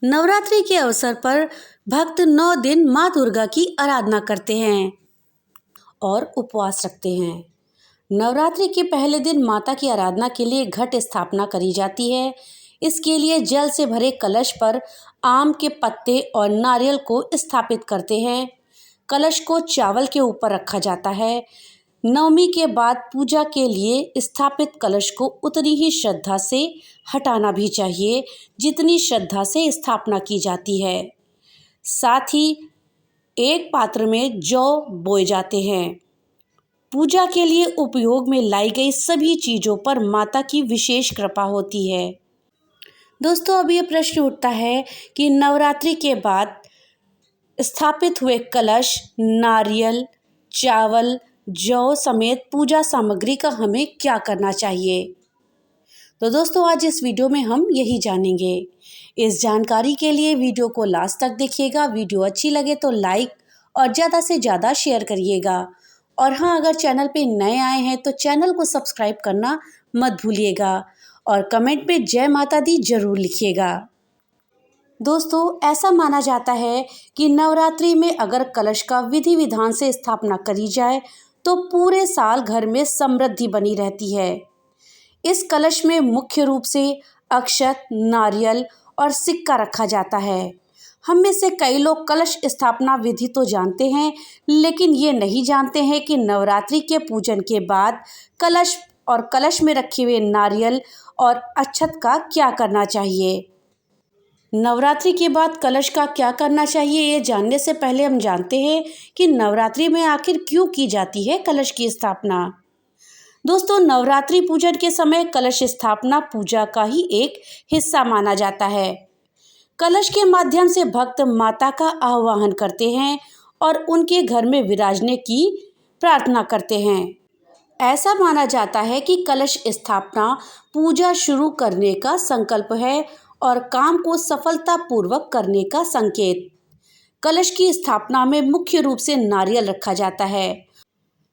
नवरात्रि के अवसर पर भक्त 9 दिन माँ दुर्गा की आराधना करते हैं और उपवास रखते हैं। नवरात्रि के पहले दिन माता की आराधना के लिए घट स्थापना करी जाती है। इसके लिए जल से भरे कलश पर आम के पत्ते और नारियल को स्थापित करते हैं। कलश को चावल के ऊपर रखा जाता है। नवमी के बाद पूजा के लिए स्थापित कलश को उतनी ही श्रद्धा से हटाना भी चाहिए जितनी श्रद्धा से स्थापना की जाती है। साथ ही एक पात्र में जौ बोए जाते हैं। पूजा के लिए उपयोग में लाई गई सभी चीज़ों पर माता की विशेष कृपा होती है। दोस्तों, अब ये प्रश्न उठता है कि नवरात्रि के बाद स्थापित हुए कलश, नारियल, चावल, जौ समेत पूजा सामग्री का हमें क्या करना चाहिए। तो दोस्तों, आज इस वीडियो में हम यही जानेंगे। इस जानकारी के लिए वीडियो को लास्ट तक देखिएगा। वीडियो अच्छी लगे तो लाइक और ज़्यादा से ज़्यादा शेयर करिएगा। और हाँ, अगर चैनल पे नए आए हैं तो चैनल को सब्सक्राइब करना मत भूलिएगा और कमेंट में जय माता दी जरूर लिखिएगा। दोस्तों, ऐसा माना जाता है कि नवरात्रि में अगर कलश का विधि विधान से स्थापना करी जाए तो पूरे साल घर में समृद्धि बनी रहती है। इस कलश में मुख्य रूप से अक्षत, नारियल और सिक्का रखा जाता है। हम में से कई लोग कलश स्थापना विधि तो जानते हैं, लेकिन ये नहीं जानते हैं कि नवरात्रि के पूजन के बाद कलश में रखे हुए नारियल और अक्षत का क्या करना चाहिए। नवरात्रि के बाद कलश का क्या करना चाहिए, ये जानने से पहले हम जानते हैं कि नवरात्रि में आखिर क्यों की जाती है कलश की स्थापना। दोस्तों, नवरात्रि पूजन के समय कलश स्थापना पूजा का ही एक हिस्सा माना जाता है। कलश के माध्यम से भक्त माता का आह्वान करते हैं और उनके घर में विराजने की प्रार्थना करते हैं। ऐसा माना जाता है कि कलश स्थापना पूजा शुरू करने का संकल्प है और काम को सफलतापूर्वक करने का संकेत। कलश की स्थापना में मुख्य रूप से नारियल रखा जाता है।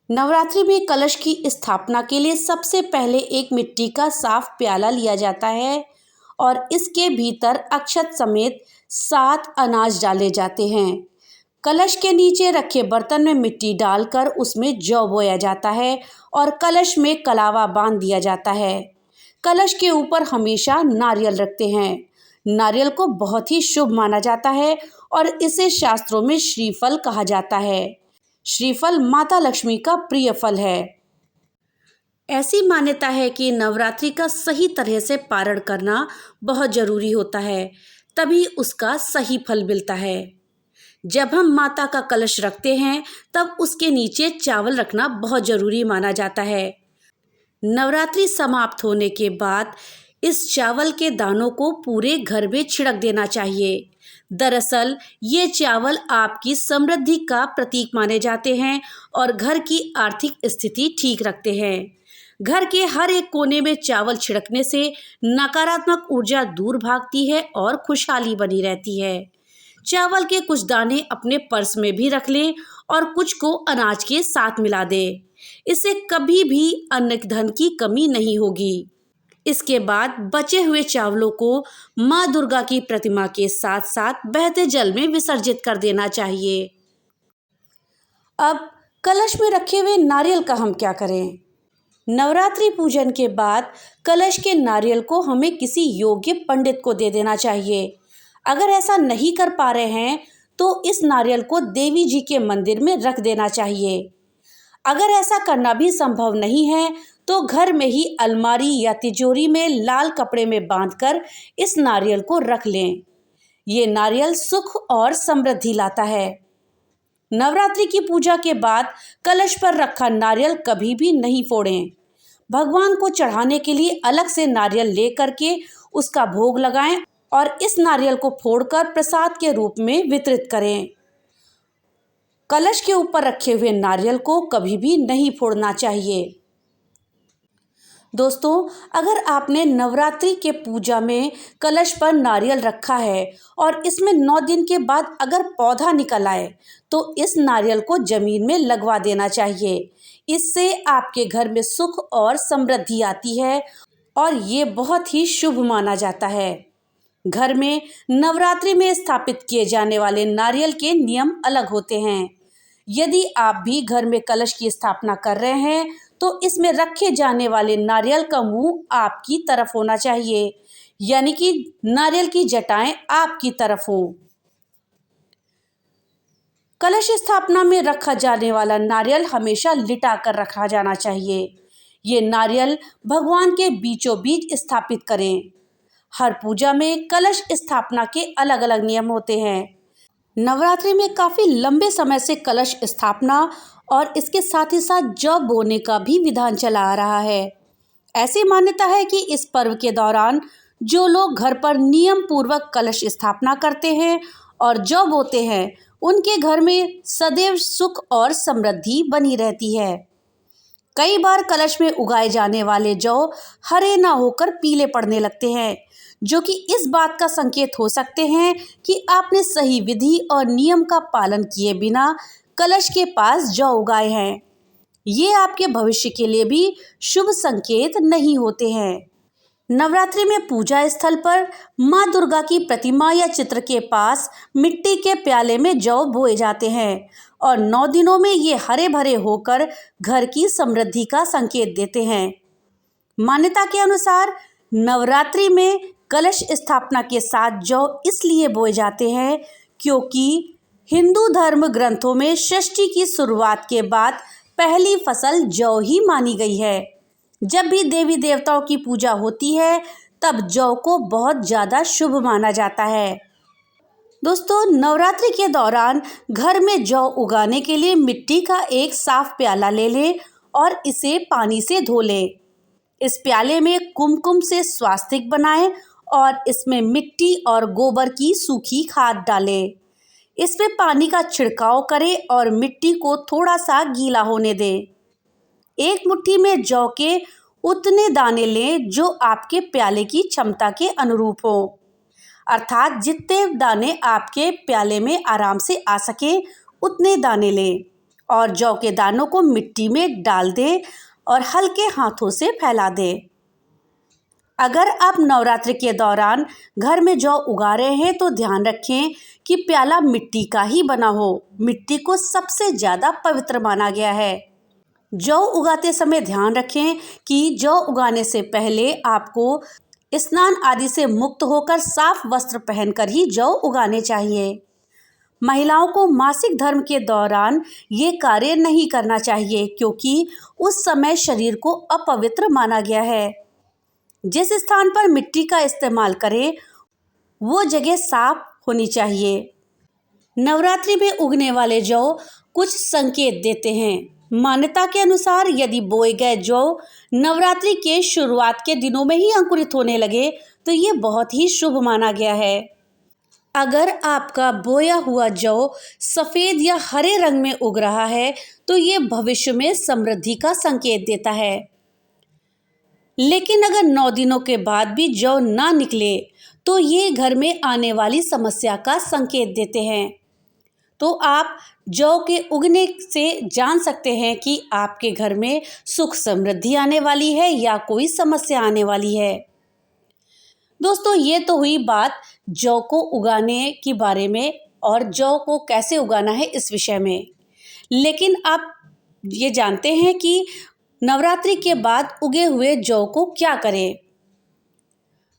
नवरात्रि में कलश की स्थापना के लिए सबसे पहले एक मिट्टी का साफ प्याला लिया जाता है और इसके भीतर अक्षत समेत 7 अनाज डाले जाते हैं। कलश के नीचे रखे बर्तन में मिट्टी डालकर उसमें जौ बोया जाता है और कलश में कलावा बांध दिया जाता है। कलश के ऊपर हमेशा नारियल रखते हैं। नारियल को बहुत ही शुभ माना जाता है और इसे शास्त्रों में श्रीफल कहा जाता है। श्रीफल माता लक्ष्मी का प्रिय फल है। ऐसी मान्यता है कि नवरात्रि का सही तरह से पारण करना बहुत जरूरी होता है, तभी उसका सही फल मिलता है। जब हम माता का कलश रखते हैं तब उसके नीचे चावल रखना बहुत जरूरी माना जाता है। नवरात्रि समाप्त होने के बाद इस चावल के दानों को पूरे घर में छिड़क देना चाहिए। दरअसल ये चावल आपकी समृद्धि का प्रतीक माने जाते हैं और घर की आर्थिक स्थिति ठीक रखते हैं। घर के हर एक कोने में चावल छिड़कने से नकारात्मक ऊर्जा दूर भागती है और खुशहाली बनी रहती है। चावल के कुछ दाने अपने पर्स में भी रख लें और कुछ को अनाज के साथ मिला दें। इससे कभी भी अन्न धन की कमी नहीं होगी। इसके बाद बचे हुए चावलों को माँ दुर्गा की प्रतिमा के साथ साथ बहते जल में विसर्जित कर देना चाहिए। अब कलश में रखे हुए नारियल का हम क्या करें। नवरात्रि पूजन के बाद कलश के नारियल को हमें किसी योग्य पंडित को दे देना चाहिए। अगर ऐसा नहीं कर पा रहे हैं तो इस नारियल को देवी जी के मंदिर में रख देना चाहिए। अगर ऐसा करना भी संभव नहीं है तो घर में ही अलमारी या तिजोरी में लाल कपड़े में बांधकर इस नारियल को रख लें। ये नारियल सुख और समृद्धि लाता है। नवरात्रि की पूजा के बाद कलश पर रखा नारियल कभी भी नहीं फोड़ें। भगवान को चढ़ाने के लिए अलग से नारियल ले करके उसका भोग लगाएं और इस नारियल को फोड़कर प्रसाद के रूप में वितरित करें। कलश के ऊपर रखे हुए नारियल को कभी भी नहीं फोड़ना चाहिए। दोस्तों, अगर आपने नवरात्रि के पूजा में कलश पर नारियल रखा है और इसमें 9 दिन के बाद अगर पौधा निकल आए तो इस नारियल को जमीन में लगवा देना चाहिए। इससे आपके घर में सुख और समृद्धि आती है और ये बहुत ही शुभ माना जाता है। घर में नवरात्रि में स्थापित किए जाने वाले नारियल के नियम अलग होते हैं। यदि आप भी घर में कलश की स्थापना कर रहे हैं तो इसमें रखे जाने वाले नारियल का मुंह आपकी तरफ होना चाहिए, यानी कि नारियल की जटाएं आपकी तरफ हों। कलश स्थापना में रखा जाने वाला नारियल हमेशा लिटा कर रखा जाना चाहिए। ये नारियल भगवान के बीचों बीच स्थापित करें। हर पूजा में कलश स्थापना के अलग अलग नियम होते हैं। नवरात्रि में काफ़ी लंबे समय से कलश स्थापना और इसके साथ ही साथ जौ बोने का भी विधान चला आ रहा है। ऐसी मान्यता है कि इस पर्व के दौरान जो लोग घर पर नियम पूर्वक कलश स्थापना करते हैं और जौ बोते हैं, उनके घर में सदैव सुख और समृद्धि बनी रहती है। कई बार कलश में उगाए जाने वाले जौ हरे ना होकर पीले पड़ने लगते हैं, जो कि इस बात का संकेत हो सकते हैं कि आपने सही विधि और नियम का पालन किए बिना कलश के पास जौ उगाए हैं। ये आपके भविष्य के लिए भी शुभ संकेत नहीं होते हैं। नवरात्रि में पूजा स्थल पर माँ दुर्गा की प्रतिमा या चित्र के पास मिट्टी के प्याले में जौ बोए जाते हैं और 9 दिनों में ये हरे भरे होकर घर की समृद्धि का संकेत देते हैं। मान्यता के अनुसार नवरात्रि में कलश स्थापना के साथ जौ इसलिए बोए जाते हैं क्योंकि हिंदू धर्म ग्रंथों में षष्ठी की शुरुआत के बाद पहली फसल जौ ही मानी गई है। जब भी देवी देवताओं की पूजा होती है तब जौ को बहुत ज़्यादा शुभ माना जाता है। दोस्तों, नवरात्रि के दौरान घर में जौ उगाने के लिए मिट्टी का एक साफ प्याला ले लें और इसे पानी से धो लें। इस प्याले में कुमकुम से स्वास्तिक बनाएं और इसमें मिट्टी और गोबर की सूखी खाद डालें। इसमें पानी का छिड़काव करें और मिट्टी को थोड़ा सा गीला होने दें। एक मुट्ठी में जौ के उतने दाने लें जो आपके प्याले की क्षमता के अनुरूप हो, अर्थात जितने दाने आपके प्याले में आराम से आ सके उतने दाने लें और जौ के दानों को मिट्टी में डाल दें और हल्के हाथों से फैला दें। अगर आप नवरात्रि के दौरान घर में जौ उगा रहे हैं तो ध्यान रखें कि प्याला मिट्टी का ही बना हो। मिट्टी को सबसे ज़्यादा पवित्र माना गया है। जौ उगाते समय ध्यान रखें कि जौ उगाने से पहले आपको स्नान आदि से मुक्त होकर साफ वस्त्र पहनकर ही जौ उगाने चाहिए। महिलाओं को मासिक धर्म के दौरान ये कार्य नहीं करना चाहिए क्योंकि उस समय शरीर को अपवित्र माना गया है। जिस स्थान पर मिट्टी का इस्तेमाल करें वो जगह साफ होनी चाहिए। नवरात्रि में उगने वाले जौ कुछ संकेत देते हैं। मान्यता के अनुसार यदि बोए गए जौ नवरात्रि के शुरुआत के दिनों में ही अंकुरित होने लगे तो ये बहुत ही शुभ माना गया है। अगर आपका बोया हुआ जौ सफ़ेद या हरे रंग में उग रहा है तो ये भविष्य में समृद्धि का संकेत देता है। लेकिन अगर 9 दिनों के बाद भी जौ ना निकले तो ये घर में आने वाली समस्या का संकेत देते हैं। तो आप जौ के उगने से जान सकते हैं कि आपके घर में सुख समृद्धि आने वाली है या कोई समस्या आने वाली है। दोस्तों, ये तो हुई बात जौ को उगाने के बारे में और जौ को कैसे उगाना है इस विषय में। लेकिन आप ये जानते हैं कि नवरात्रि के बाद उगे हुए जौ को क्या करें।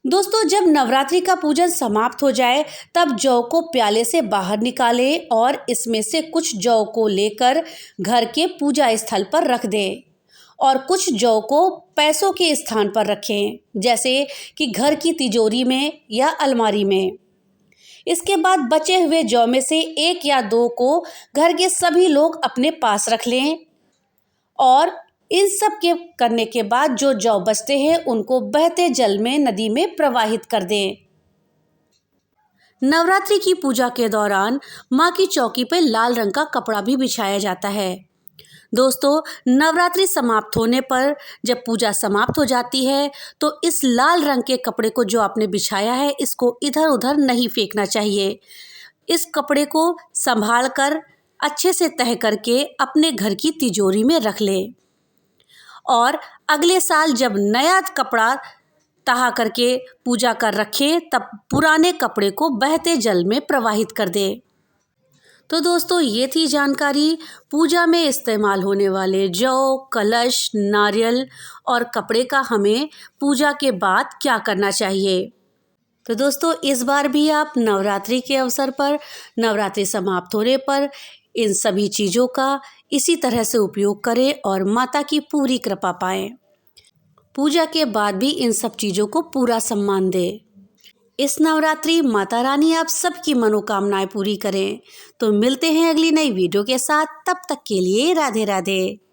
दोस्तों, जब नवरात्रि का पूजन समाप्त हो जाए तब जौ को प्याले से बाहर निकालें और इसमें से कुछ जौ को लेकर घर के पूजा स्थल पर रख दें और कुछ जौ को पैसों के स्थान पर रखें, जैसे कि घर की तिजोरी में या अलमारी में। इसके बाद बचे हुए जौ में से 1 या 2 को घर के सभी लोग अपने पास रख लें और इन सब के करने के बाद जो जौ बचते हैं उनको बहते जल में नदी में प्रवाहित कर दें। नवरात्रि की पूजा के दौरान माँ की चौकी पर लाल रंग का कपड़ा भी बिछाया जाता है। दोस्तों, नवरात्रि समाप्त होने पर जब पूजा समाप्त हो जाती है तो इस लाल रंग के कपड़े को जो आपने बिछाया है इसको इधर उधर नहीं फेंकना चाहिए। इस कपड़े को संभाल कर अच्छे से तह करके अपने घर की तिजोरी में रख लें और अगले साल जब नया कपड़ा तहा करके पूजा कर रखें, तब पुराने कपड़े को बहते जल में प्रवाहित कर दें। तो दोस्तों, ये थी जानकारी पूजा में इस्तेमाल होने वाले जौ, कलश, नारियल और कपड़े का हमें पूजा के बाद क्या करना चाहिए। तो दोस्तों, इस बार भी आप नवरात्रि के अवसर पर, नवरात्रि समाप्त होने पर इन सभी चीज़ों का इसी तरह से उपयोग करें और माता की पूरी कृपा पाएं। पूजा के बाद भी इन सब चीज़ों को पूरा सम्मान दें। इस नवरात्रि माता रानी आप सबकी मनोकामनाएं पूरी करें। तो मिलते हैं अगली नई वीडियो के साथ, तब तक के लिए राधे राधे।